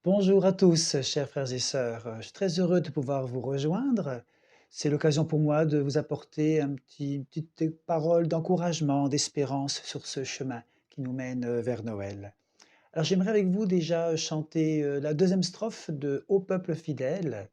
Bonjour à tous, chers frères et sœurs. Je suis très heureux de pouvoir vous rejoindre. C'est l'occasion pour moi de vous apporter une petite parole d'encouragement, d'espérance sur ce chemin qui nous mène vers Noël. Alors j'aimerais avec vous déjà chanter la deuxième strophe de Ô peuple fidèle,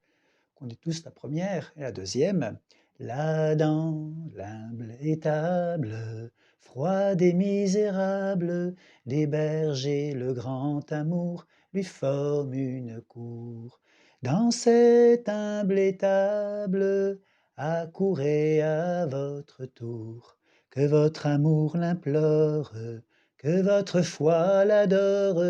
qu'on dit tous la première et la deuxième. Là dans l'humble étable, froide et misérable, des bergers le grand amour lui forme une cour. Dans cette humble étable, accourez à votre tour, que votre amour l'implore, que votre foi l'adore,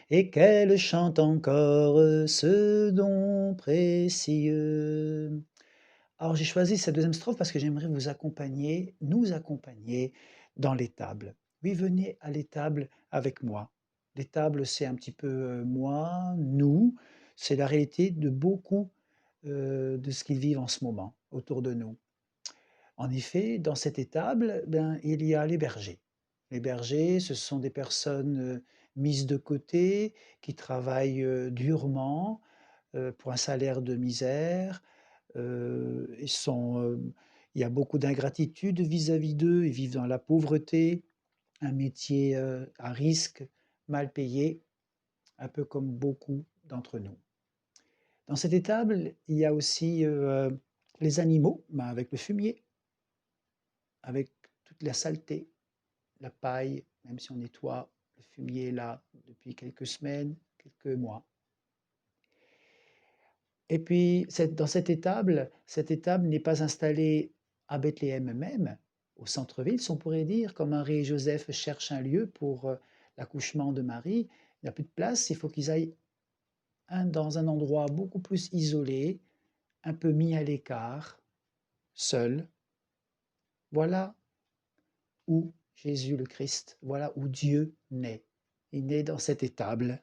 et qu'elle chante encore ce don précieux. Alors j'ai choisi cette deuxième strophe parce que j'aimerais vous accompagner, nous accompagner dans l'étable. Oui, venez à l'étable avec moi. L'étable, c'est un petit peu moi, nous, c'est la réalité de beaucoup de ce qu'ils vivent en ce moment autour de nous. En effet, dans cette étable, ben, il y a les bergers. Les bergers, ce sont des personnes mises de côté, qui travaillent durement pour un salaire de misère. Ils sont, il y a beaucoup d'ingratitude vis-à-vis d'eux. Ils vivent dans la pauvreté, un métier à risque, mal payé, un peu comme beaucoup d'entre nous. Dans cette étable, il y a aussi les animaux, ben, avec le fumier, avec toute la saleté, la paille, même si on nettoie, le fumier est là depuis quelques semaines, quelques mois. Et puis dans cette étable n'est pas installée à Bethléem même, au centre-ville, si on pourrait dire, comme Marie et Joseph cherchent un lieu pour l'accouchement de Marie. Il n'y a plus de place, il faut qu'ils aillent dans un endroit beaucoup plus isolé, un peu mis à l'écart, seul. Voilà où Jésus le Christ, voilà où Dieu naît. Il naît dans cette étable.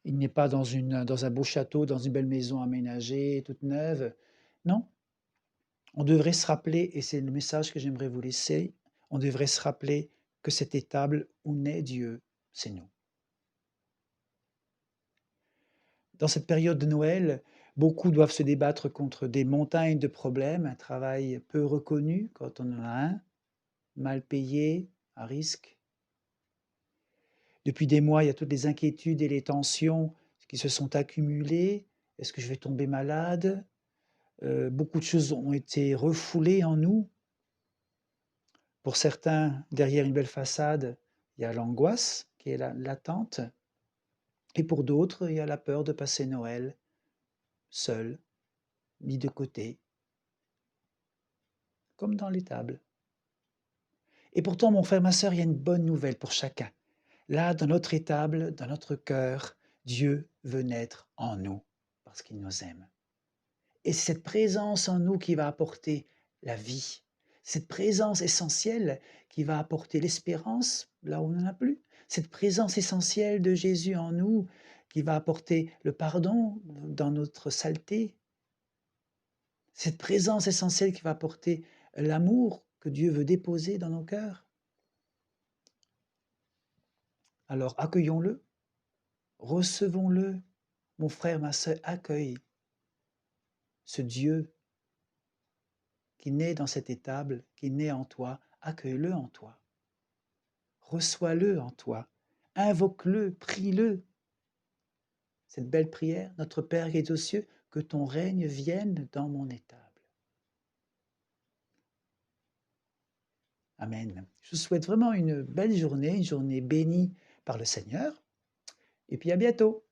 Il n'est pas dans un beau château, dans une belle maison aménagée, toute neuve. Non, on devrait se rappeler, et c'est le message que j'aimerais vous laisser, on devrait se rappeler que cette étable où naît Dieu, c'est nous. Dans cette période de Noël, beaucoup doivent se débattre contre des montagnes de problèmes, un travail peu reconnu quand on en a un, mal payé, à risque. Depuis des mois, il y a toutes les inquiétudes et les tensions qui se sont accumulées. Est-ce que je vais tomber malade? Beaucoup de choses ont été refoulées en nous. Pour certains, derrière une belle façade, il y a l'angoisse qui est latente, et pour d'autres, il y a la peur de passer Noël seul, mis de côté, comme dans l'étable. Et pourtant, mon frère, ma sœur, il y a une bonne nouvelle pour chacun. Là, dans notre étable, dans notre cœur, Dieu veut naître en nous, parce qu'il nous aime. Et c'est cette présence en nous qui va apporter la vie, cette présence essentielle qui va apporter l'espérance là où on n'en a plus, cette présence essentielle de Jésus en nous qui va apporter le pardon dans notre saleté, cette présence essentielle qui va apporter l'amour que Dieu veut déposer dans nos cœurs. Alors accueillons-le, recevons-le. Mon frère, ma sœur, accueille ce Dieu qui naît dans cette étable, qui naît en toi, accueille-le en toi. Reçois-le en toi, invoque-le, prie-le. Cette belle prière, notre Père qui est aux cieux, que ton règne vienne dans mon étable. Amen. Je vous souhaite vraiment une belle journée, une journée bénie par le Seigneur, et puis à bientôt.